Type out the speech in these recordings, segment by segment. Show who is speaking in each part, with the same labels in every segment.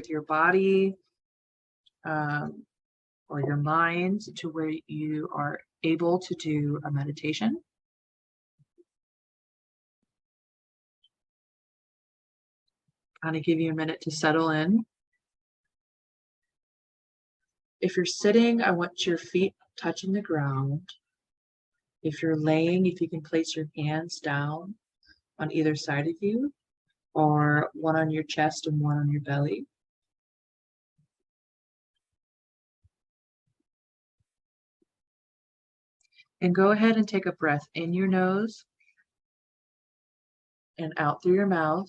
Speaker 1: with your body or your mind to where you are able to do a meditation. Kind of give you a minute to settle in. If you're sitting, I want your feet touching the ground. If you're laying, if you can place your hands down on either side of you, or one on your chest and one on your belly. And go ahead and take a breath in your nose and out through your mouth.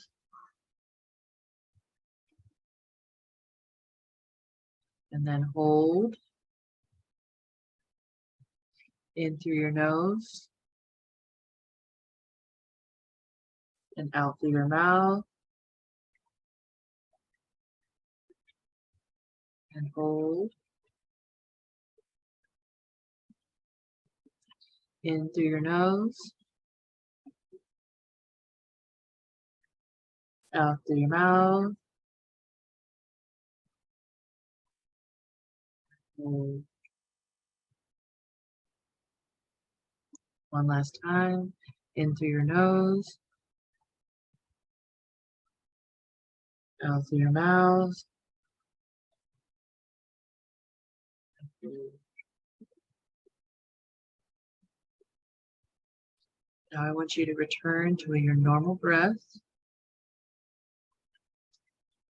Speaker 1: And then hold in through your nose and out through your mouth. And hold in through your nose, out through your mouth. Hold. One last time, in through your nose, out through your mouth. Now I want you to return to your normal breath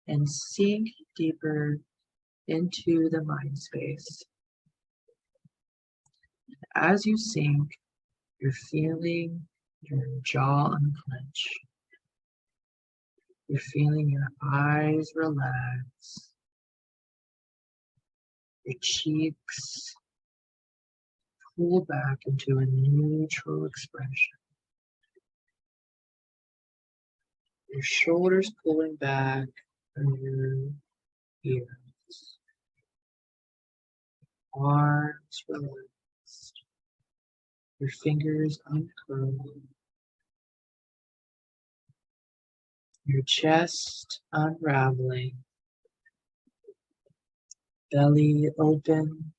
Speaker 1: and sink deeper into the mind space. As you sink, you're feeling your jaw unclench. You're feeling your eyes relax, your cheeks pull back into a neutral expression. Your shoulders pulling back from your ears. Arms relaxed. Your fingers uncurled. Your chest unraveling. Belly open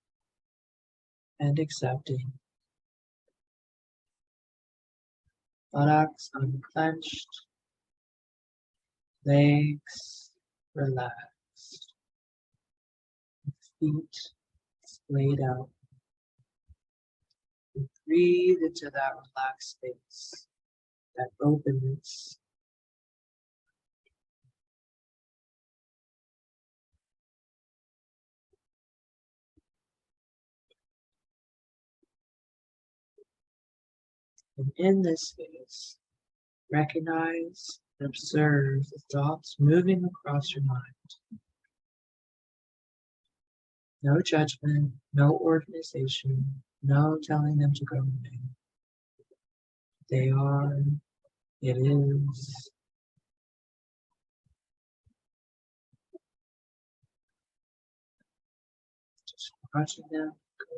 Speaker 1: and accepting. Buttocks unclenched. Legs relaxed. Feet splayed out. And breathe into that relaxed space, that openness. And in this space, recognize and observe the thoughts moving across your mind. No judgment, no organization, no telling them to go away. They are, it is. Just watching them go.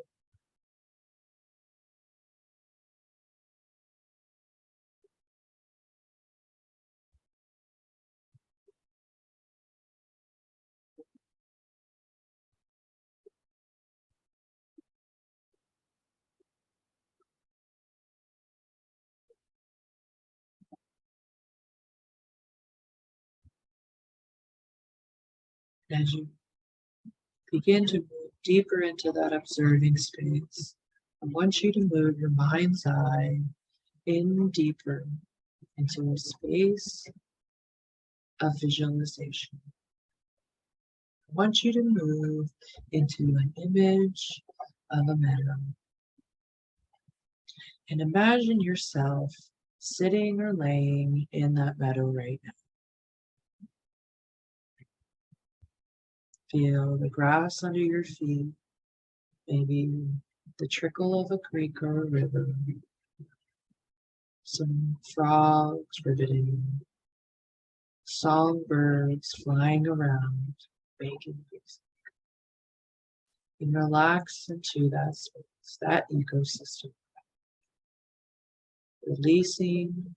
Speaker 1: As you begin to move deeper into that observing space, I want you to move your mind's eye in deeper into a space of visualization. I want you to move into an image of a meadow. And imagine yourself sitting or laying in that meadow right now. Feel the grass under your feet, maybe the trickle of a creek or a river, some frogs ribbiting, songbirds flying around, making music. And relax into that space, that ecosystem, releasing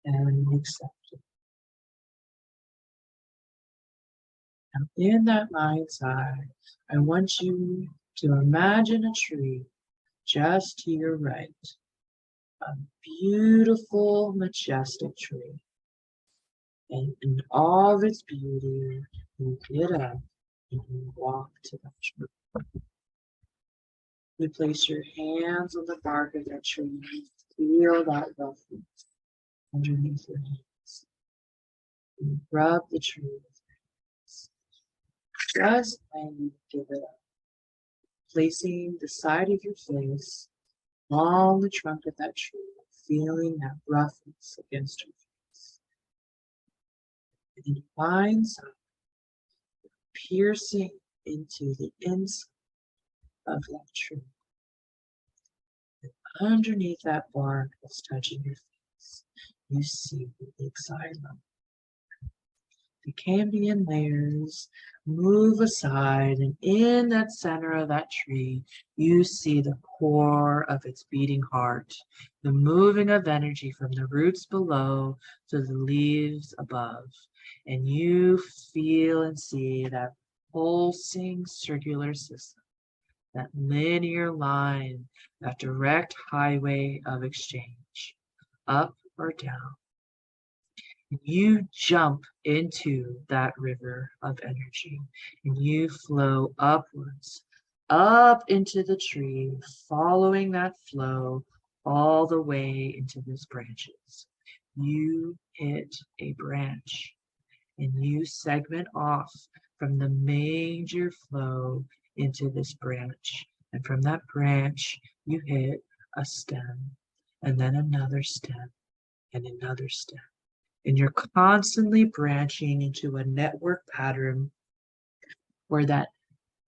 Speaker 1: and accepting. Now, in that mind's eye, I want you to imagine a tree just to your right, a beautiful, majestic tree. And in all of its beauty, you get up and you walk to that tree. You place your hands on the bark of that tree. You feel that roughness underneath your hands. You rub the tree with your hands. Just when you give it up, placing the side of your face along the trunk of that tree, feeling that roughness against your face. And you find some piercing into the inside of that tree. And underneath that bark that's touching your face, you see the xylem. The cambium layers move aside, and in that center of that tree, you see the core of its beating heart, the moving of energy from the roots below to the leaves above. And you feel and see that pulsing circular system, that linear line, that direct highway of exchange, up or down. You jump into that river of energy and you flow upwards, up into the tree, following that flow all the way into those branches. You hit a branch and you segment off from the major flow into this branch. And from that branch, you hit a stem and then another stem and another stem. And you're constantly branching into a network pattern where that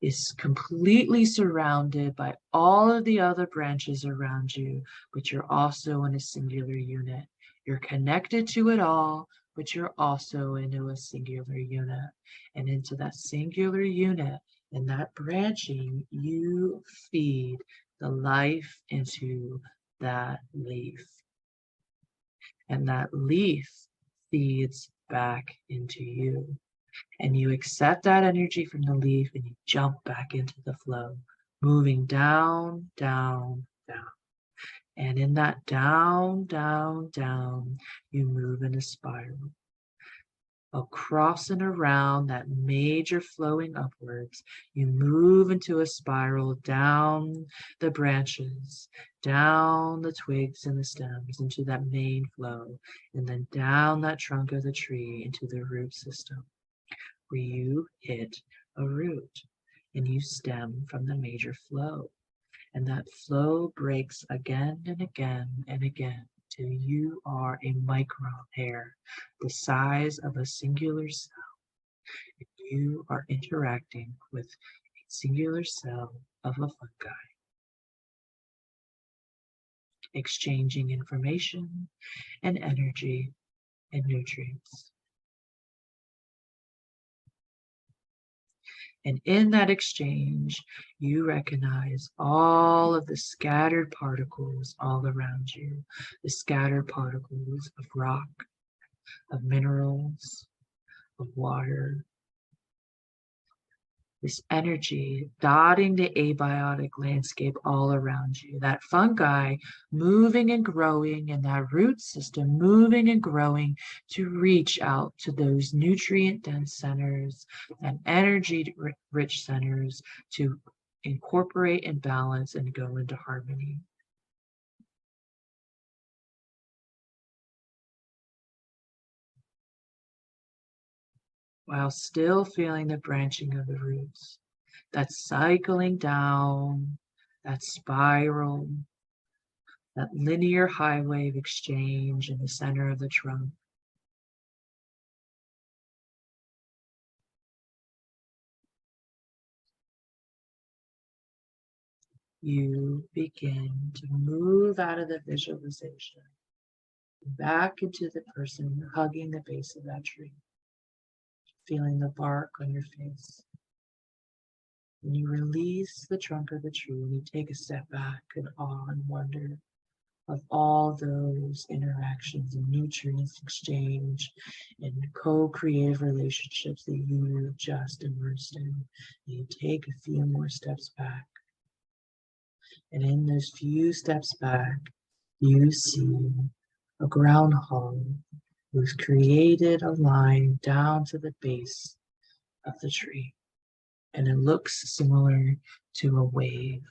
Speaker 1: is completely surrounded by all of the other branches around you, but you're also in a singular unit. You're connected to it all, but you're also into a singular unit. And into that singular unit, in that branching, you feed the life into that leaf. And that leaf feeds back into you. And you accept that energy from the leaf and you jump back into the flow, moving down, down, down. And in that down, down, down, you move in a spiral. Across and around that major flowing upwards, you move into a spiral down the branches, down the twigs and the stems into that main flow, and then down that trunk of the tree into the root system, where you hit a root and you stem from the major flow. And that flow breaks again and again and again till you are a micron hair, the size of a singular cell. And you are interacting with a singular cell of a fungi, exchanging information and energy and nutrients. And in that exchange, you recognize all of the scattered particles all around you, the scattered particles of rock, of minerals, of water. This energy dotting the abiotic landscape all around you, that fungi moving and growing, and that root system moving and growing to reach out to those nutrient-dense centers and energy-rich centers to incorporate and balance and go into harmony. While still feeling the branching of the roots, that cycling down, that spiral, that linear highway of exchange in the center of the trunk. You begin to move out of the visualization, back into the person hugging the base of that tree, feeling the bark on your face. And you release the trunk of the tree and you take a step back in awe and wonder of all those interactions and nutrients exchange and co-creative relationships that you just immersed in. And you take a few more steps back. And in those few steps back, you see a groundhog who's created a line down to the base of the tree. And it looks similar to a wave.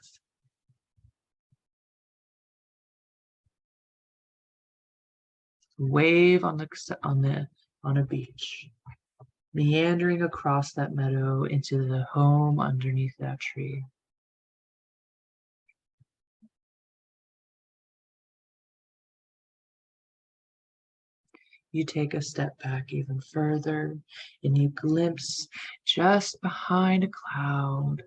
Speaker 1: Wave on a beach, meandering across that meadow into the home underneath that tree. You take a step back even further and you glimpse just behind a cloud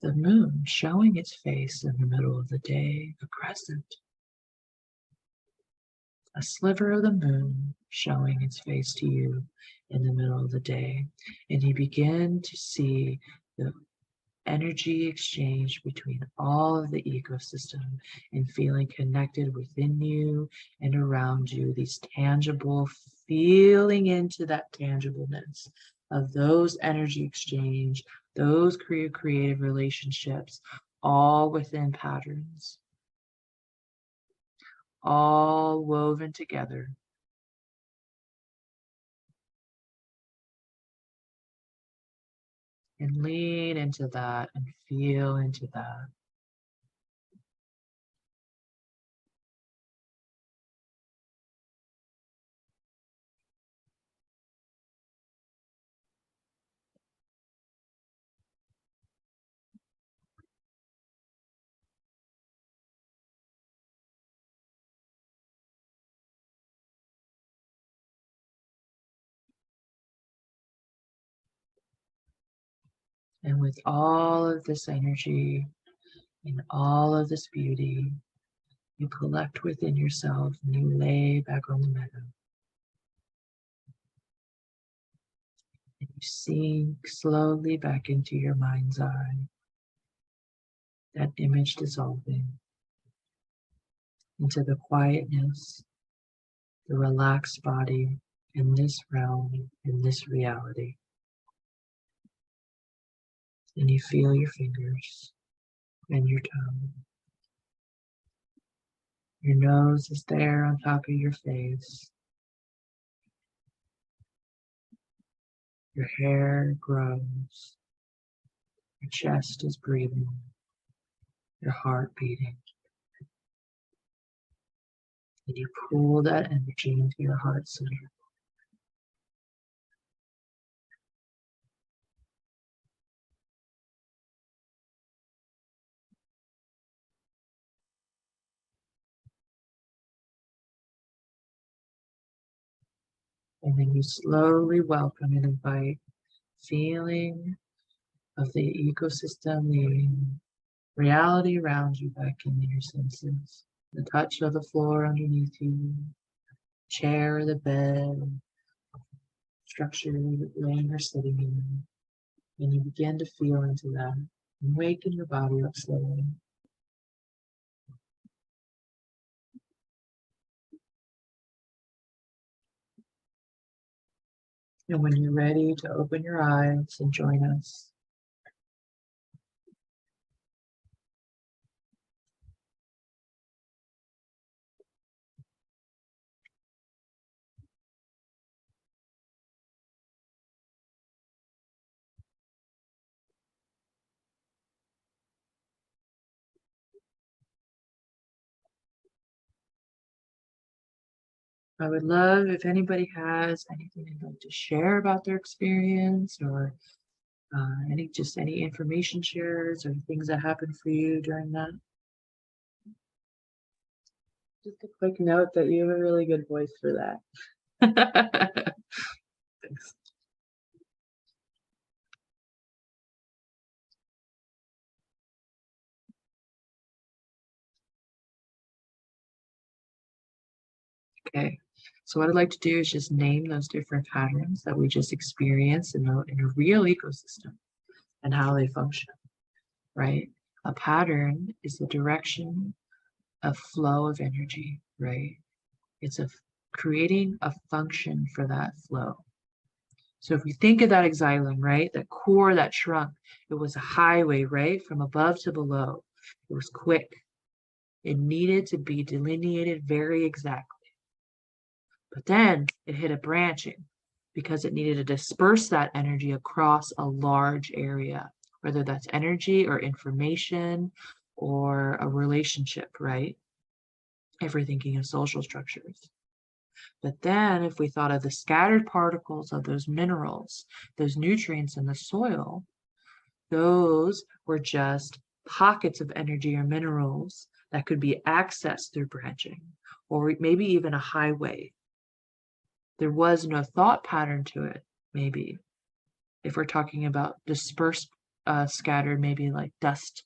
Speaker 1: the moon showing its face in the middle of the day, a crescent. A sliver of the moon showing its face to you in the middle of the day. And you begin to see the energy exchange between all of the ecosystem and feeling connected within you and around you, these tangible, feeling into that tangibleness of those energy exchange, those creative relationships, all within patterns, all woven together. And lean into that and feel into that. And with all of this energy and all of this beauty, you collect within yourself and you lay back on the meadow. And you sink slowly back into your mind's eye, that image dissolving into the quietness, the relaxed body in this realm, in this reality. And you feel your fingers and your tongue. Your nose is there on top of your face. Your hair grows. Your chest is breathing. Your heart beating. And you pull that energy into your heart center. And then you slowly welcome and invite feeling of the ecosystem, the reality around you back into your senses. The touch of the floor underneath you, chair or the bed, structure you're laying or sitting in. And you begin to feel into that and waken your body up slowly. And when you're ready to open your eyes and join us, I would love if anybody has anything they'd like to share about their experience or any information shares or things that happened for you during that.
Speaker 2: Just a quick note that you have a really good voice for that.
Speaker 1: Thanks. Okay, so what I'd like to do is just name those different patterns that we just experienced in a real ecosystem and how they function, right? A pattern is the direction a flow of energy, right? It's creating a function for that flow. So if you think of that xylem, right, that core, that trunk, it was a highway, right, from above to below. It was quick. It needed to be delineated very exactly. But then it hit a branching because it needed to disperse that energy across a large area, whether that's energy or information or a relationship, right? If we're thinking of social structures. But then if we thought of the scattered particles of those minerals, those nutrients in the soil, those were just pockets of energy or minerals that could be accessed through branching, or maybe even a highway. There was no thought pattern to it, maybe. If we're talking about dispersed, scattered, maybe like dust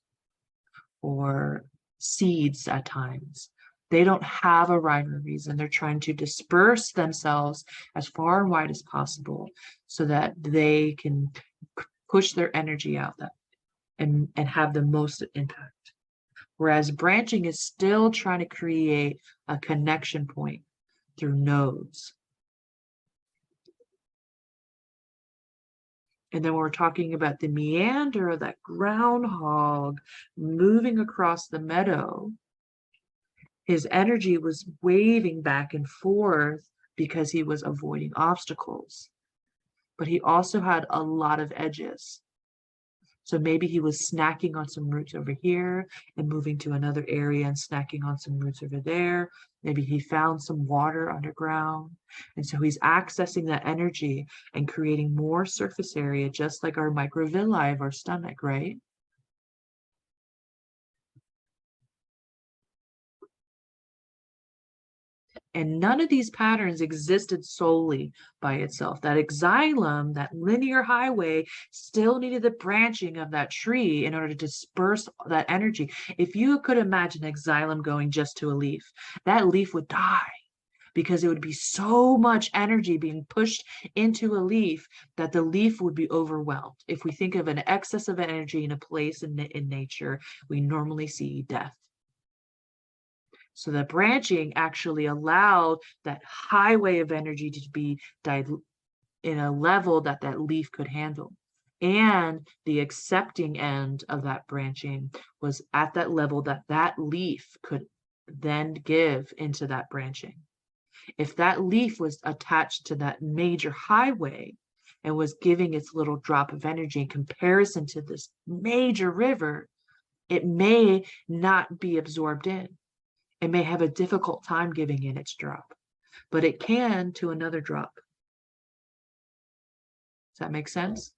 Speaker 1: or seeds at times. They don't have a rhyme or reason. They're trying to disperse themselves as far and wide as possible so that they can push their energy out that and have the most impact. Whereas branching is still trying to create a connection point through nodes. And then we're talking about the meander of that groundhog moving across the meadow. His energy was waving back and forth because he was avoiding obstacles. But he also had a lot of edges. So maybe he was snacking on some roots over here and moving to another area and snacking on some roots over there. Maybe he found some water underground. And so he's accessing that energy and creating more surface area, just like our microvilli of our stomach, right? And none of these patterns existed solely by itself. That xylem, that linear highway, still needed the branching of that tree in order to disperse that energy. If you could imagine a xylem going just to a leaf, that leaf would die because it would be so much energy being pushed into a leaf that the leaf would be overwhelmed. If we think of an excess of energy in a place in nature, we normally see death. So the branching actually allowed that highway of energy to be in a level that that leaf could handle. And the accepting end of that branching was at that level that that leaf could then give into that branching. If that leaf was attached to that major highway and was giving its little drop of energy in comparison to this major river, it may not be absorbed in. It may have a difficult time giving in its drop, but it can to another drop. Does that make sense?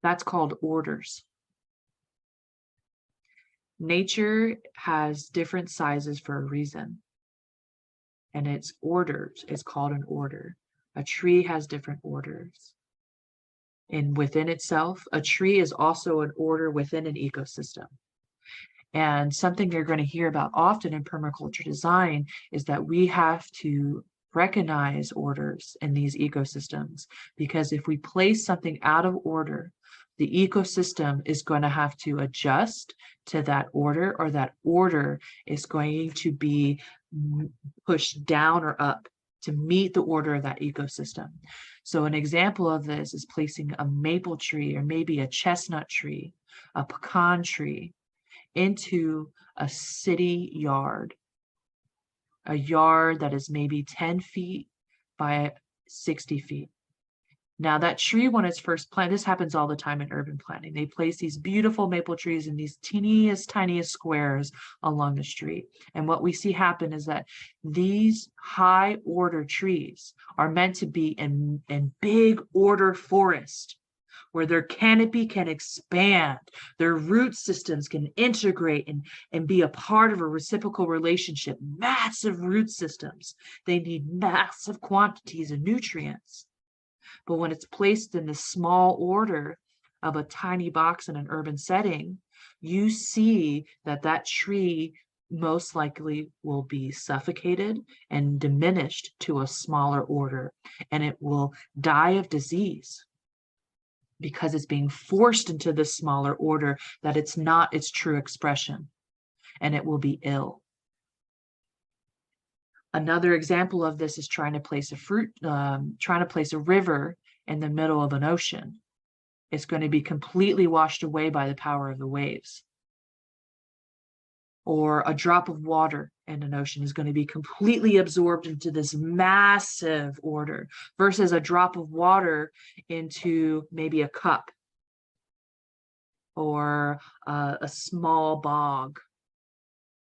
Speaker 1: That's called orders. Nature has different sizes for a reason, and its orders is called an order. A tree has different orders. And within itself, a tree is also an order within an ecosystem. And something you're going to hear about often in permaculture design is that we have to recognize orders in these ecosystems, because if we place something out of order, the ecosystem is going to have to adjust to that order, or that order is going to be pushed down or up to meet the order of that ecosystem. So an example of this is placing a maple tree or maybe a chestnut tree, a pecan tree, into a city yard, a yard that is maybe 10 feet by 60 feet. Now that tree, when it's first planted, this happens all the time in urban planning. They place these beautiful maple trees in these tiniest squares along the street. And what we see happen is that these high order trees are meant to be in big order forest, where their canopy can expand, their root systems can integrate and be a part of a reciprocal relationship, massive root systems. They need massive quantities of nutrients. But when it's placed in the small order of a tiny box in an urban setting, you see that that tree most likely will be suffocated and diminished to a smaller order, and it will die of disease. because it's being forced into this smaller order that it's not its true expression, and it will be ill. Another example of this is trying to place a river in the middle of an ocean. It's going to be completely washed away by the power of the waves. Or a drop of water in an ocean is going to be completely absorbed into this massive order versus a drop of water into maybe a cup or a small bog,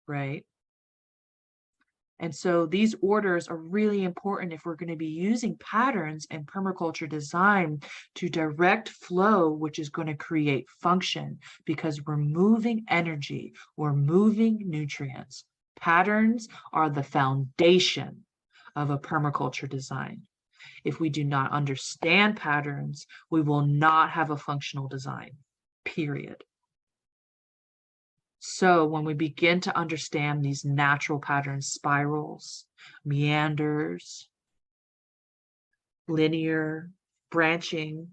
Speaker 1: right? And so these orders are really important if we're going to be using patterns in permaculture design to direct flow, which is going to create function because we're moving energy, we're moving nutrients. Patterns are the foundation of a permaculture design. If we do not understand patterns, we will not have a functional design, period. So when we begin to understand these natural patterns, spirals, meanders, linear, branching,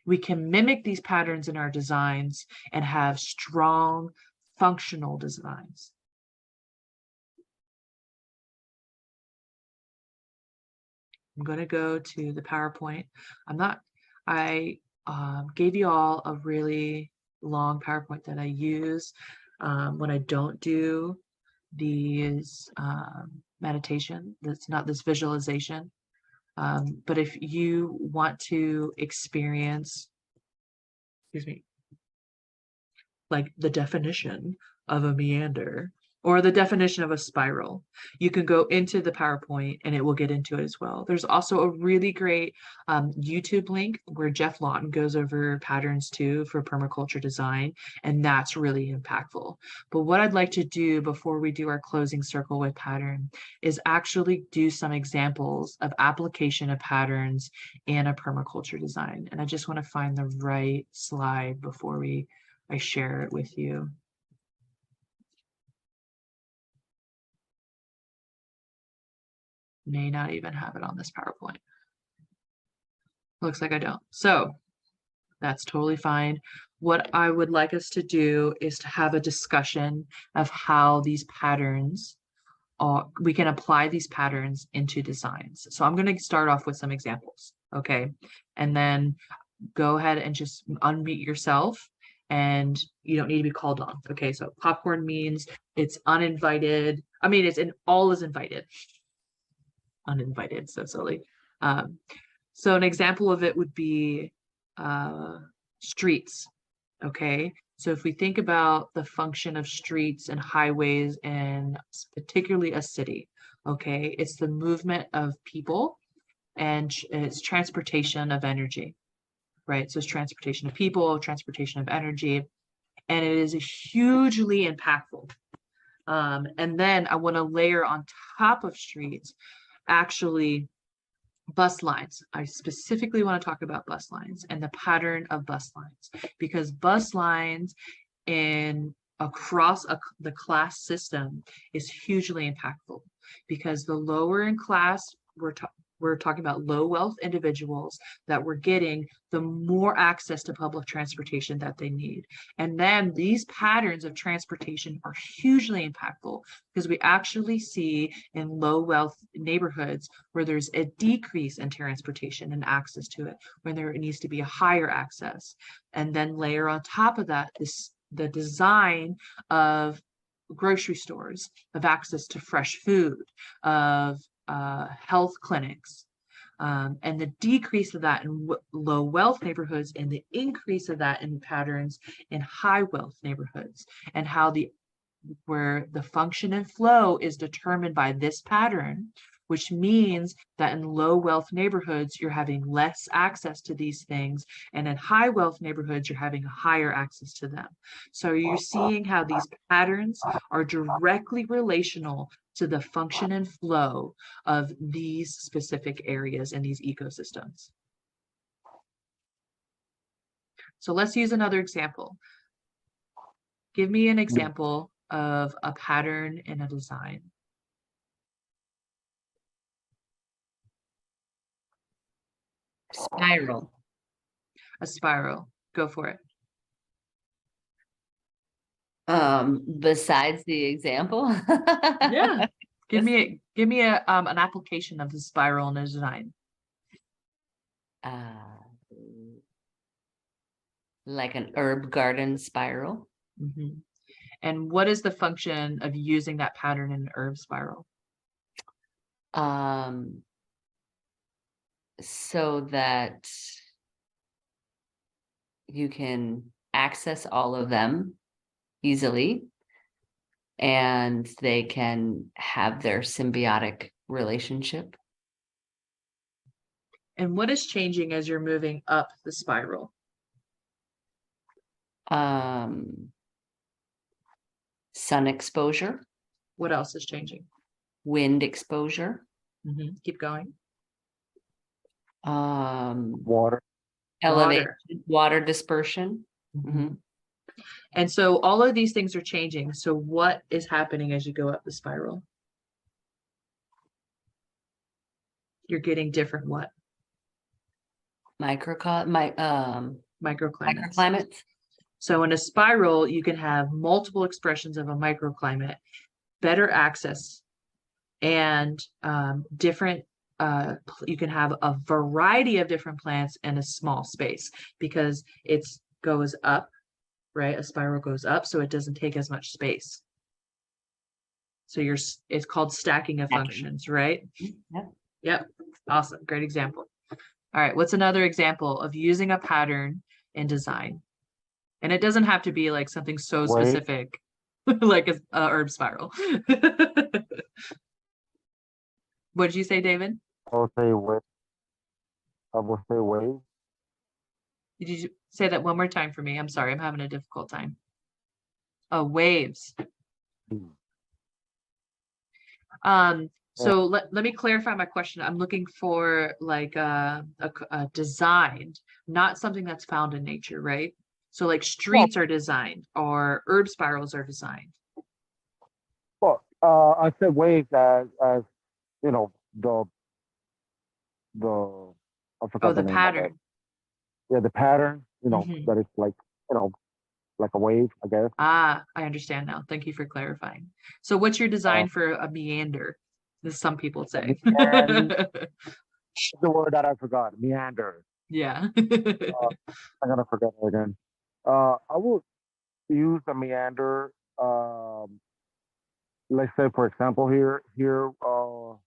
Speaker 1: we can mimic these patterns in our designs and have strong functional designs. I'm going to go to the PowerPoint. I gave you all a really long PowerPoint that I use when I don't do these meditation. That's not this visualization. But if you want to experience, like the definition of a meander or the definition of a spiral, you can go into the PowerPoint and it will get into it as well. There's also a really great YouTube link where Jeff Lawton goes over patterns too for permaculture design, and that's really impactful. But what I'd like to do before we do our closing circle with pattern is actually do some examples of application of patterns in a permaculture design. And I just want to find the right slide before I share it with you. May not even have it on this PowerPoint. Looks like I don't. So that's totally fine. What I would like us to do is to have a discussion of how these patterns we can apply these patterns into designs. So I'm going to start off with some examples, okay? And then go ahead and just unmute yourself, and you don't need to be called on, okay? So popcorn means it's uninvited. I mean, all is invited. Uninvited, so silly. So an example of it would be streets, okay? So if we think about the function of streets and highways in particularly a city, okay, it's the movement of people and it's transportation of energy, right? So it's transportation of people, transportation of energy, and it is hugely impactful. And then I want to layer on top of streets actually bus lines. I specifically want to talk about bus lines and the pattern of bus lines, because bus lines across the class system is hugely impactful, because the lower in class, we're talking about low wealth individuals that we're getting, the more access to public transportation that they need. And then these patterns of transportation are hugely impactful because we actually see in low wealth neighborhoods where there's a decrease in transportation and access to it, when there needs to be a higher access. And then layer on top of that the design of grocery stores, of access to fresh food, of health clinics, and the decrease of that in low wealth neighborhoods and the increase of that in patterns in high wealth neighborhoods, and how where the function and flow is determined by this pattern, which means that in low wealth neighborhoods, you're having less access to these things. And in high wealth neighborhoods, you're having higher access to them. So you're seeing how these patterns are directly relational to the function and flow of these specific areas and these ecosystems. So let's use another example. Give me an example of a pattern in a design.
Speaker 3: Spiral.
Speaker 1: a spiral? Go for it.
Speaker 3: Besides the example.
Speaker 1: Yeah. Give me an application of the spiral in a design.
Speaker 3: Like an herb garden spiral.
Speaker 1: Mm-hmm. And what is the function of using that pattern in an herb spiral?
Speaker 3: So that you can access all of them easily, and they can have their symbiotic relationship.
Speaker 1: And what is changing as you're moving up the spiral?
Speaker 3: Sun exposure.
Speaker 1: What else is changing?
Speaker 3: Wind exposure.
Speaker 1: Mm-hmm. Keep going.
Speaker 4: Water.
Speaker 3: Elevation, water dispersion.
Speaker 1: Mm-hmm. And so all of these things are changing. So what is happening as you go up the spiral? You're getting different what?
Speaker 3: Microclimates.
Speaker 1: Microclimates. So in a spiral, you can have multiple expressions of a microclimate, better access, and different. You can have a variety of different plants in a small space because it goes up, right? A spiral goes up, so it doesn't take as much space. So it's called stacking of functions, right?
Speaker 3: Yep.
Speaker 1: Yep. Awesome. Great example. All right. What's another example of using a pattern in design? And it doesn't have to be like something so specific, like a herb spiral. What did you say, David?
Speaker 4: I would say wave. I would say wave.
Speaker 1: Did you say that one more time for me? I'm sorry. I'm having a difficult time. Oh, waves. So let me clarify my question. I'm looking for like a designed, not something that's found in nature, right? So like streets are designed or herb spirals are designed.
Speaker 4: Well, I said waves as you know the I forgot
Speaker 1: the
Speaker 4: name of it.
Speaker 1: pattern.
Speaker 4: Yeah, the pattern.
Speaker 1: Mhm.
Speaker 4: That it's like like a wave, I guess.
Speaker 1: Ah, I understand now. Thank you for clarifying. So what's your design for a meander? As some people say.
Speaker 4: The word that I forgot, meander.
Speaker 1: Yeah.
Speaker 4: I'm gonna forget it again. I would use a meander. Let's say, for example, here,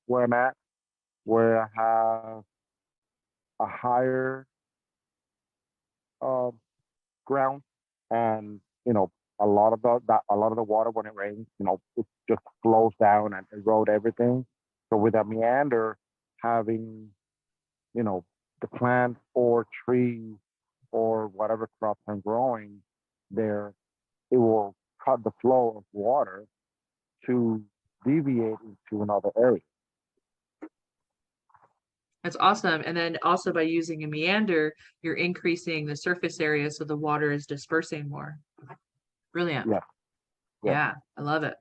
Speaker 4: where I'm at, where I have a higher ground, and a lot of the water when it rains, it just flows down and erode everything. So with a meander, having the plant or tree or whatever crops I'm growing there, it will cut the flow of water to deviate into another area.
Speaker 1: That's awesome. And then also by using a meander, you're increasing the surface area so the water is dispersing more. Brilliant.
Speaker 4: Yeah.
Speaker 1: Yeah, I love it.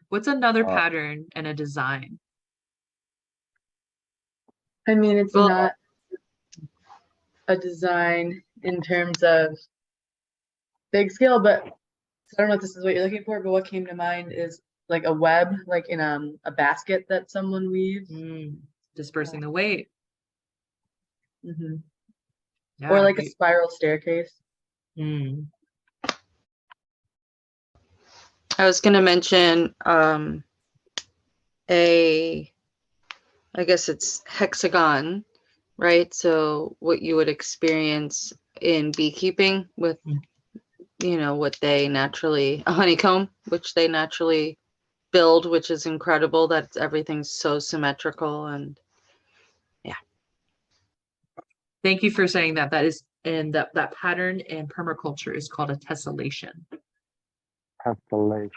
Speaker 1: What's another pattern and a design?
Speaker 2: I mean, it's not a design in terms of big scale, but I don't know if this is what you're looking for, but what came to mind is like a web, like in a basket that someone weaves.
Speaker 1: Dispersing the weight.
Speaker 2: Mm-hmm.
Speaker 1: Yeah,
Speaker 2: or like a spiral staircase.
Speaker 5: I was going to mention I guess it's hexagon, right? So what you would experience in beekeeping with, what they naturally, a honeycomb, which they naturally build, which is incredible that everything's so symmetrical and yeah.
Speaker 1: Thank you for saying that. That is, and that pattern in permaculture is called a tessellation.
Speaker 4: Tessellation.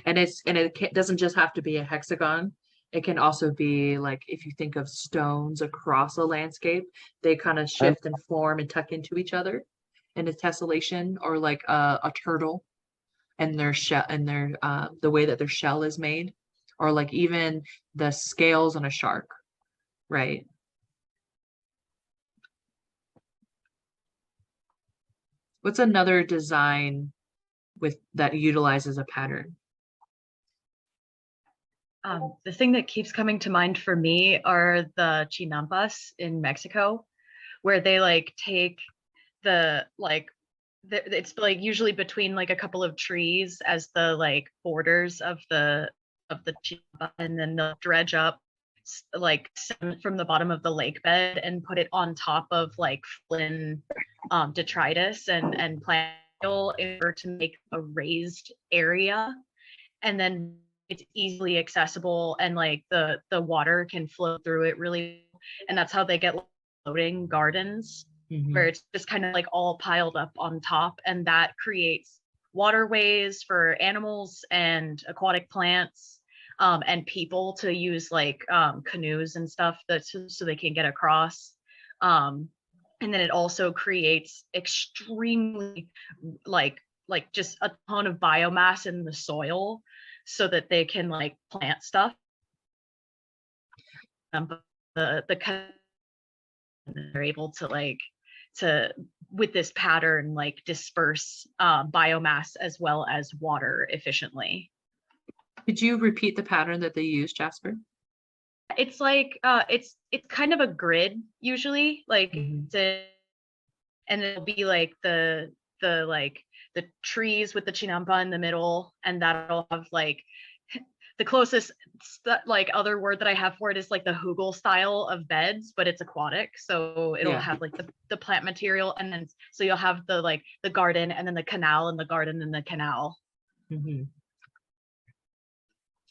Speaker 1: And it doesn't just have to be a hexagon. It can also be like if you think of stones across a landscape, they kind of shift and form and tuck into each other in a tessellation, or like a turtle and their shell and their the way that their shell is made, or like even the scales on a shark, right? What's another design with that utilizes a pattern?
Speaker 6: The thing that keeps coming to mind for me are the chinampas in Mexico, where they like take it's like usually between like a couple of trees as the like borders of the chinampa, and then they'll dredge up like sand from the bottom of the lake bed and put it on top of like Flynn detritus and plant soil in order to make a raised area, and then it's easily accessible and like the water can flow through it really, and that's how they get floating gardens where it's just kind of like all piled up on top, and that creates waterways for animals and aquatic plants, and people to use like canoes and stuff so they can get across, and then it also creates extremely like just a ton of biomass in the soil so that they can like plant stuff. They're able to with this pattern like disperse biomass as well as water efficiently.
Speaker 1: Could you repeat the pattern that they use, Jasper?
Speaker 6: It's like it's kind of a grid usually, like and it'll be like the trees with the chinampa in the middle, and that'll have like the closest like other word that I have for it is like the hugel style of beds, but it's aquatic, so it'll have like the plant material, and then so you'll have the like the garden and then the canal and the garden and the canal.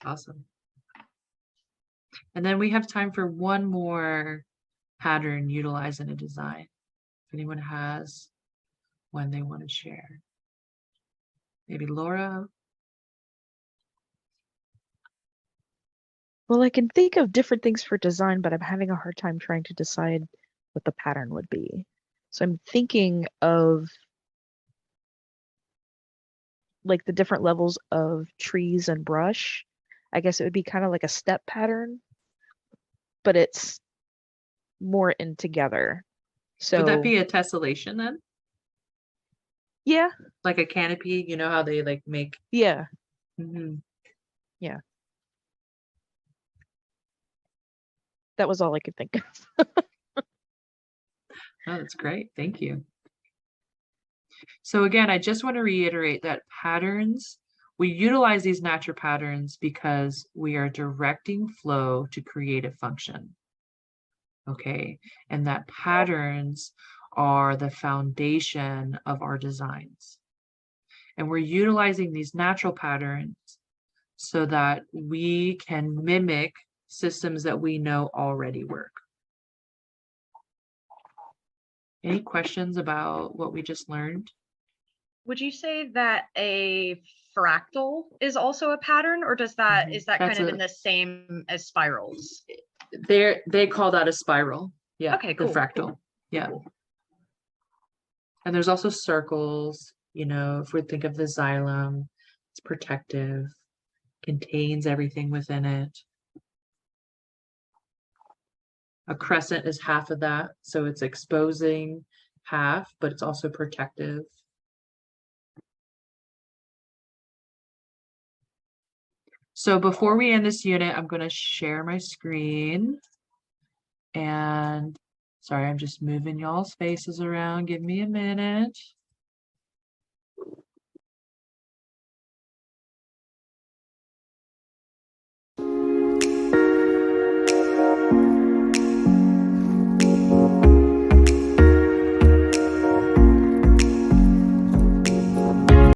Speaker 1: Awesome. And then we have time for one more pattern utilized in a design. If anyone has one they want to share. Maybe Laura?
Speaker 7: Well, I can think of different things for design, but I'm having a hard time trying to decide what the pattern would be. So I'm thinking of like the different levels of trees and brush. I guess it would be kind of like a step pattern, but it's more in together. So
Speaker 1: would that be a tessellation then?
Speaker 7: Yeah.
Speaker 1: Like a canopy, you know how they like make.
Speaker 7: Yeah.
Speaker 1: Yeah.
Speaker 7: That was all I could think of.
Speaker 1: Oh, that's great. Thank you. So again, I just want to reiterate that patterns, we utilize these natural patterns because we are directing flow to create a function. Okay, and that patterns are the foundation of our designs. And we're utilizing these natural patterns so that we can mimic systems that we know already work. Any questions about what we just learned?
Speaker 6: Would you say that a fractal is also a pattern, or does that is that kind of in the same as spirals?
Speaker 1: They call that a spiral. Yeah.
Speaker 6: Okay, cool.
Speaker 1: The fractal. Yeah. And there's also circles, you know, if we think of the xylem, it's protective, contains everything within it. A crescent is half of that, so it's exposing half, but it's also protective. So before we end this unit, I'm going to share my screen. And sorry, I'm just moving y'all's faces around. Give me a minute.